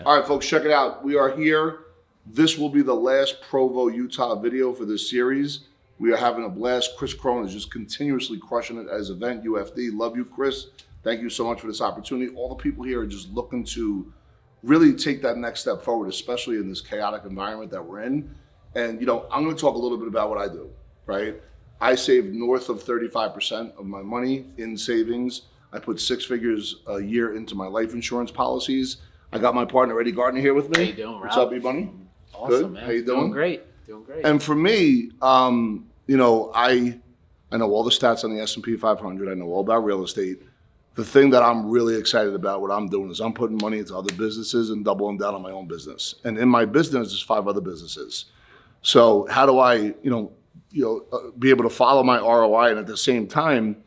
All right, folks, check it out. We are here. This will be the last Provo, Utah video for this series. We are having a blast. Chris Crone is just continuously crushing it at his event, UFD. Love you, Chris. Thank you so much for this opportunity. All the people here are just looking to really take that next step forward, especially in this chaotic environment that we're in. And, I'm going to talk a little bit about what I do, right? I save north of 35% of my money in savings. I put 6 figures a year into my life insurance policies. I got my partner, Eddie Gardner, here with me. How you doing, Rob? What's up, E-Bunny? Awesome, Good. man. How you doing? Doing great. And for me, I know all the stats on the S&P 500. I know all about real estate. The thing that I'm really excited about, what I'm doing, is I'm putting money into other businesses and doubling down on my own business. And in my business, there's 5 other businesses. So how do I, be able to follow my ROI and at the same time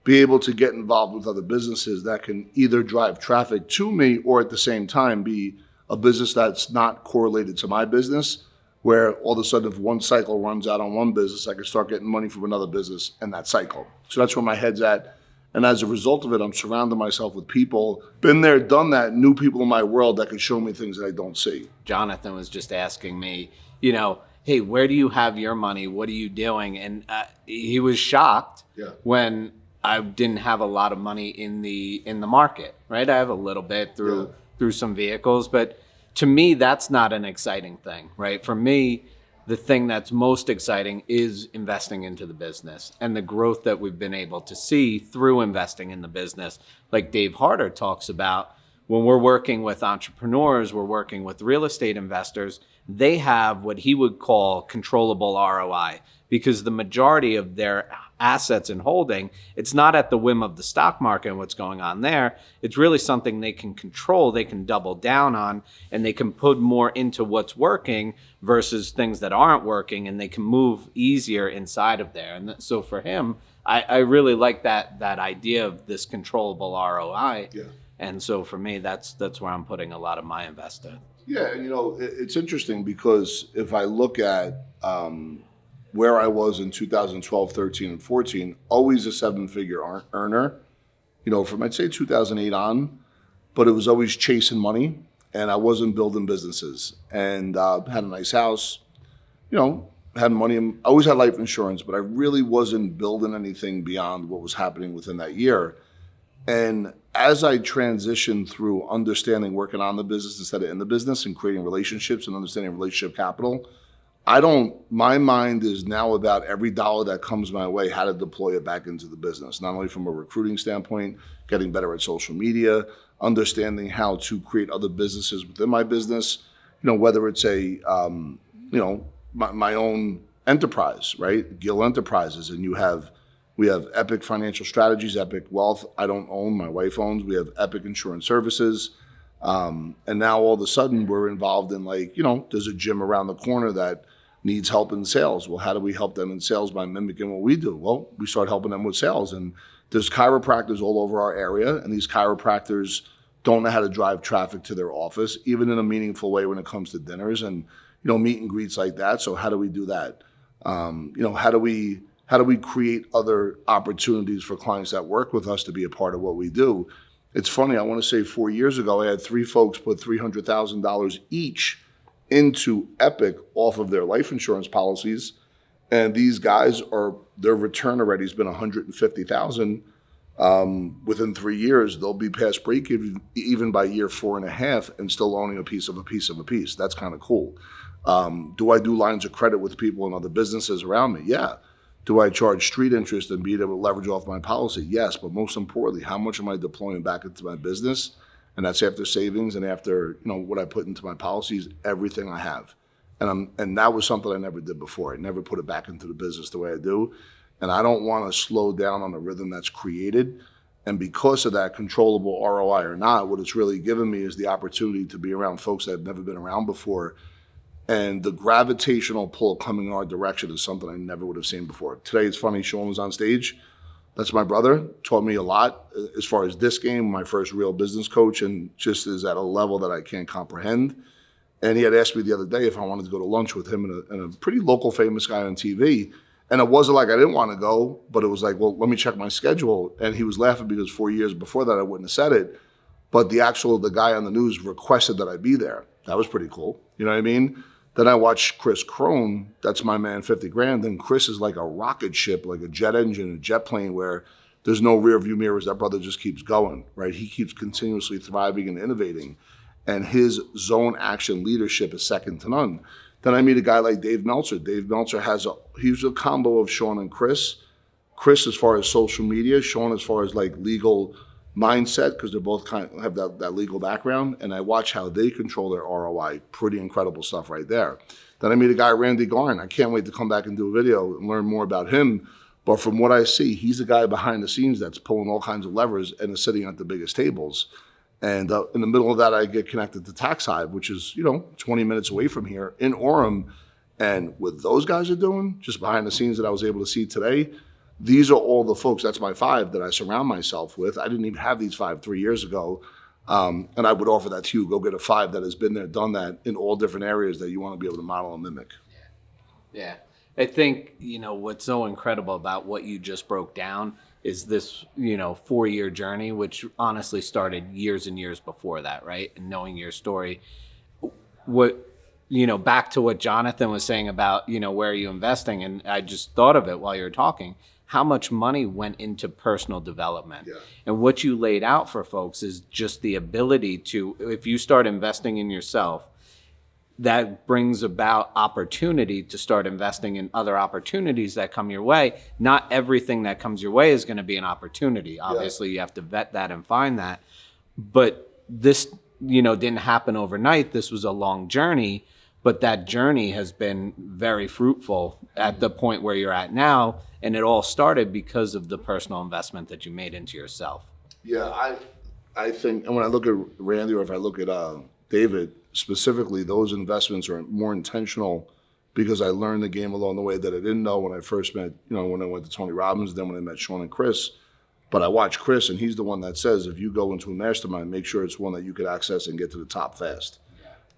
be able to get involved with other businesses that can either drive traffic to me or at the same time be a business that's not correlated to my business, where all of a sudden if one cycle runs out on one business, I can start getting money from another business in that cycle. So that's where my head's at. And as a result of it, I'm surrounding myself with people, been there, done that, new people in my world that can show me things that I don't see. Jonathan was just asking me, hey, where do you have your money? What are you doing? And he was shocked when I didn't have a lot of money in the market, right? I have a little bit through some vehicles, but to me, that's not an exciting thing, right? For me, the thing that's most exciting is investing into the business and the growth that we've been able to see through investing in the business. Like Dave Harder talks about, when we're working with entrepreneurs, we're working with real estate investors, they have what he would call controllable ROI, because the majority of their assets and holding, it's not at the whim of the stock market and what's going on there. It's really something they can control, they can double down on, and they can put more into what's working versus things that aren't working, and they can move easier inside of there. And so for him, I really like that idea of this controllable ROI. Yeah. And so for me, that's where I'm putting a lot of my investment. Yeah, and it's interesting because if I look at where I was in 2012, 13, and 14, always a 7-figure earner, from I'd say 2008 on, but it was always chasing money, and I wasn't building businesses. And had a nice house, had money, and I always had life insurance, but I really wasn't building anything beyond what was happening within that year. And as I transitioned through understanding working on the business instead of in the business and creating relationships and understanding relationship capital, my mind is now about every dollar that comes my way, how to deploy it back into the business, not only from a recruiting standpoint, getting better at social media, understanding how to create other businesses within my business, whether it's my own enterprise, right? Gill Enterprises, and we have Epic Financial Strategies, Epic Wealth. I don't own, my wife owns. We have Epic Insurance Services. And now all of a sudden we're involved in there's a gym around the corner that needs help in sales. Well, how do we help them in sales by mimicking what we do? Well, we start helping them with sales. And there's chiropractors all over our area, and these chiropractors don't know how to drive traffic to their office, even in a meaningful way when it comes to dinners and, meet and greets like that. So how do we do that? How do we create other opportunities for clients that work with us to be a part of what we do? It's funny, I want to say 4 years ago, I had 3 folks put $300,000 each into Epic off of their life insurance policies. And these guys their return already has been $150,000. Within 3 years, they'll be past break even by year 4.5 and still owning a piece of a piece of a piece. That's kind of cool. Do I do lines of credit with people and other businesses around me? Yeah. Do I charge street interest and be able to leverage off my policy? Yes, but most importantly, how much am I deploying back into my business? And that's after savings and after what I put into my policies, everything I have. And that was something I never did before. I never put it back into the business the way I do. And I don't want to slow down on the rhythm that's created. And because of that, controllable ROI or not, what it's really given me is the opportunity to be around folks that have never been around before. And the gravitational pull coming in our direction is something I never would have seen before. Today, it's funny, Sean was on stage. That's my brother, taught me a lot as far as this game, my first real business coach, and just is at a level that I can't comprehend. And he had asked me the other day if I wanted to go to lunch with him and a pretty local famous guy on TV. And it wasn't like I didn't want to go, but it was like, well, let me check my schedule. And he was laughing because 4 years before that, I wouldn't have said it. but the guy on the news requested that I be there. That was pretty cool. You know what I mean? Then I watched Chris Crone. That's my man, 50 grand. Then Chris is like a rocket ship, like a jet engine, a jet plane where there's no rear view mirrors. That brother just keeps going, right? He keeps continuously thriving and innovating. And his zone action leadership is second to none. Then I meet a guy like Dave Meltzer. Dave Meltzer he's a combo of Sean and Chris. Chris as far as social media, Sean as far as like legal mindset, because they're both kind of have that legal background. And I watch how they control their ROI. Pretty incredible stuff right there. Then I meet a guy, Randy Garn. I can't wait to come back and do a video and learn more about him. But from what I see, he's the guy behind the scenes that's pulling all kinds of levers and is sitting at the biggest tables. And in the middle of that, I get connected to Tax Hive, which is, 20 minutes away from here in Orem. And what those guys are doing, just behind the scenes that I was able to see today, these are all the folks, that's my 5 that I surround myself with. I didn't even have these 5 3 years ago. And I would offer that to you. Go get a 5 that has been there, done that in all different areas that you want to be able to model and mimic. Yeah. I think, what's so incredible about what you just broke down is this, 4-year journey, which honestly started years and years before that, right? And knowing your story, back to what Jonathan was saying about, where are you investing? And I just thought of it while you were talking, how much money went into personal development. Yeah. And what you laid out for folks is just the ability to, if you start investing in yourself, that brings about opportunity to start investing in other opportunities that come your way. Not everything that comes your way is going to be an opportunity. Obviously, you have to vet that and find that. But this, didn't happen overnight. This was a long journey, but that journey has been very fruitful at the point where you're at now. And it all started because of the personal investment that you made into yourself. Yeah, I think, and when I look at Randy or if I look at David, specifically, those investments are more intentional because I learned the game along the way that I didn't know when I first met, when I went to Tony Robbins, then when I met Sean and Chris. But I watch Chris, and he's the one that says, if you go into a mastermind, make sure it's one that you could access and get to the top fast.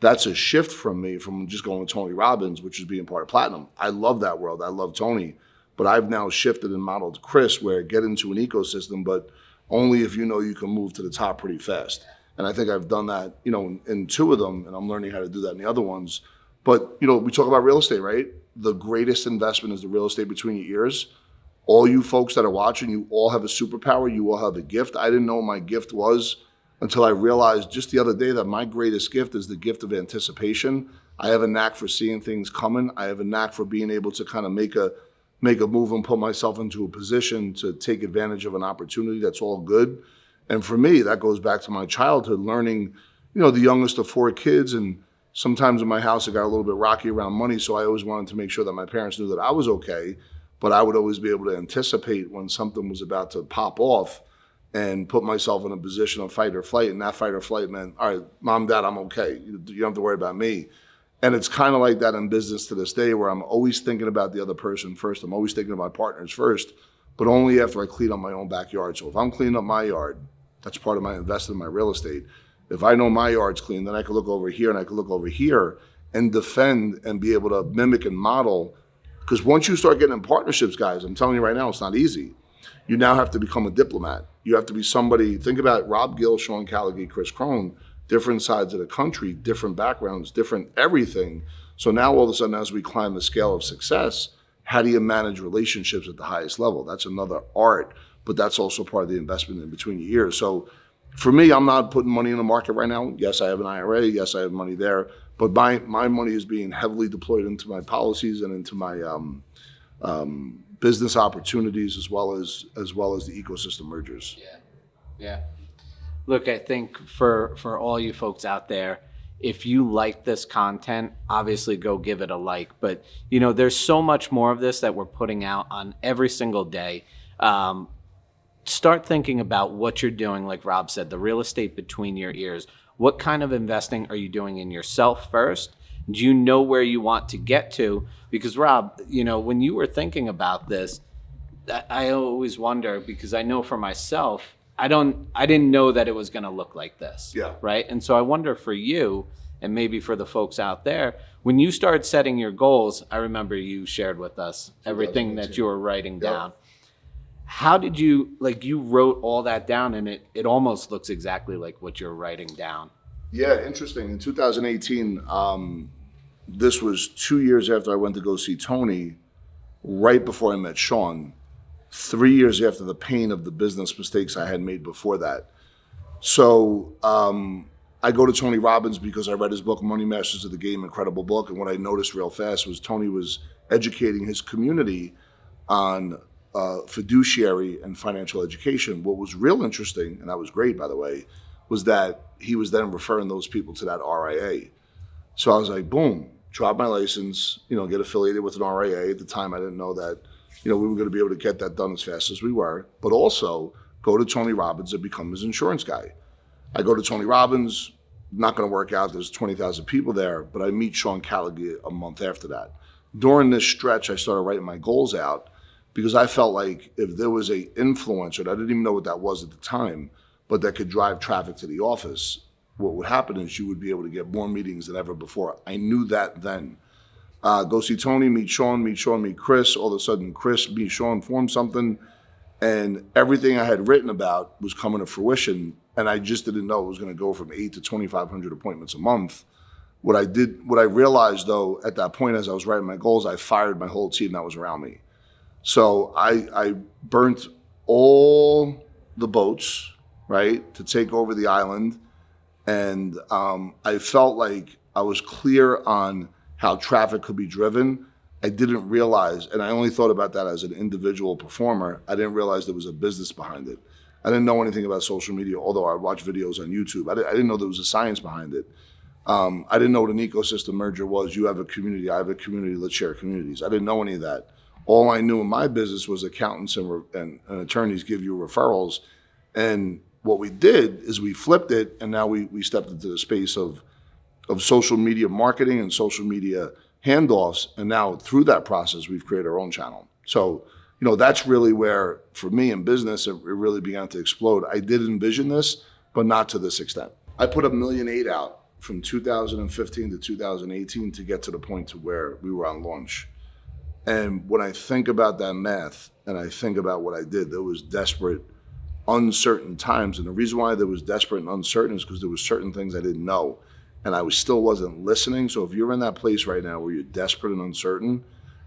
That's a shift from me from just going to Tony Robbins, which is being part of Platinum. I love that world. I love Tony. But I've now shifted and modeled Chris where get into an ecosystem, but only if you can move to the top pretty fast. And I think I've done that, in 2 of them, and I'm learning how to do that in the other ones. But, we talk about real estate, right? The greatest investment is the real estate between your ears. All you folks that are watching, you all have a superpower. You all have a gift. I didn't know what my gift was until I realized just the other day that my greatest gift is the gift of anticipation. I have a knack for seeing things coming. I have a knack for being able to kind of make a move and put myself into a position to take advantage of an opportunity that's all good. And for me, that goes back to my childhood, learning, the youngest of 4 kids. And sometimes in my house, it got a little bit rocky around money. So I always wanted to make sure that my parents knew that I was okay. But I would always be able to anticipate when something was about to pop off and put myself in a position of fight or flight. And that fight or flight meant, all right, Mom, Dad, I'm okay. You don't have to worry about me. And it's kind of like that in business to this day where I'm always thinking about the other person first. I'm always thinking about partners first, but only after I clean up my own backyard. So if I'm cleaning up my yard, that's part of my investment in my real estate. If I know my yard's clean, then I can look over here and I can look over here and defend and be able to mimic and model. Because once you start getting in partnerships, guys, I'm telling you right now, it's not easy. You now have to become a diplomat. You have to be somebody, think about Rob Gill, Sean Callaghan, Chris Crone, different sides of the country, different backgrounds, different everything. So now all of a sudden, as we climb the scale of success, how do you manage relationships at the highest level? That's another art, but that's also part of the investment in between your ears. So for me, I'm not putting money in the market right now. Yes, I have an IRA. Yes, I have money there. But my money is being heavily deployed into my policies and into my business opportunities as well as the ecosystem mergers. Yeah. Look, I think for all you folks out there, if you like this content, obviously go give it a like. But, there's so much more of this that we're putting out on every single day. Start thinking about what you're doing, like Rob said, the real estate between your ears. What kind of investing are you doing in yourself first? Do you know where you want to get to? Because Rob, when you were thinking about this, I always wonder, because I know for myself, I didn't know that it was going to look like this. Yeah. Right. And so I wonder for you, and maybe for the folks out there, when you start setting your goals, I remember you shared with us everything that you were writing down. How did you, like, you wrote all that down, and it almost looks exactly like what you're writing down. Yeah, interesting. In 2018, this was 2 years after I went to go see Tony, right before I met Sean, 3 years after the pain of the business mistakes I had made before that. So I go to Tony Robbins because I read his book, Money Masters of the Game, incredible book. And what I noticed real fast was Tony was educating his community on fiduciary and financial education. What was real interesting, and that was great, by the way, was that he was then referring those people to that RIA. So I was like, boom, drop my license, get affiliated with an RIA. At the time, I didn't know that, we were going to be able to get that done as fast as we were, but also go to Tony Robbins and become his insurance guy. I go to Tony Robbins, not going to work out. There's 20,000 people there, but I meet Sean Callagher a month after that. During this stretch, I started writing my goals out because I felt like if there was a influencer, and I didn't even know what that was at the time, but that could drive traffic to the office, what would happen is you would be able to get more meetings than ever before. I knew that then. Go see Tony, meet Sean, meet Chris. All of a sudden, Chris, meet Sean, form something. And everything I had written about was coming to fruition. And I just didn't know it was going to go from 8 to 2,500 appointments a month. What I realized though, at that point, as I was writing my goals, I fired my whole team that was around me. So I burnt all the boats, right, to take over the island. And I felt like I was clear on how traffic could be driven. I didn't realize, and I only thought about that as an individual performer, I didn't realize there was a business behind it. I didn't know anything about social media, although I watched videos on YouTube. I didn't know there was a science behind it. I didn't know what an ecosystem merger was. You have a community, I have a community, let's share communities. I didn't know any of that. All I knew in my business was accountants and attorneys give you referrals. And what we did is we flipped it, and now we stepped into the space of social media marketing and social media handoffs. And now through that process, we've created our own channel. So, that's really where, for me in business, it really began to explode. I did envision this, but not to this extent. I put $1.8 million out from 2015 to 2018 to get to the point to where we were on launch. And when I think about that math and I think about what I did, there was desperate, uncertain times. And the reason why there was desperate and uncertain is because there were certain things I didn't know. And I still wasn't listening. So if you're in that place right now where you're desperate and uncertain,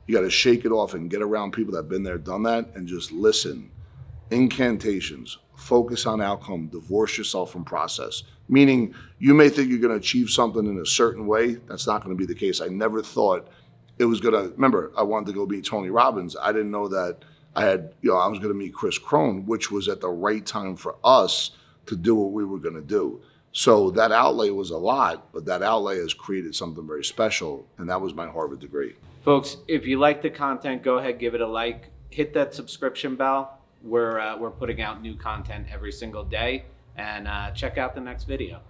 you got to shake it off and get around people that have been there, done that, and just listen. Incantations, focus on outcome, divorce yourself from process. Meaning you may think you're going to achieve something in a certain way. That's not going to be the case. I never thought it was going to, remember, I wanted to go meet Tony Robbins. I didn't know that I was going to meet Chris Crone, which was at the right time for us to do what we were going to do. So that outlay was a lot, but that outlay has created something very special, and that was my Harvard degree. Folks, if you like the content, go ahead, give it a like, hit that subscription bell. We're putting out new content every single day, and check out the next video.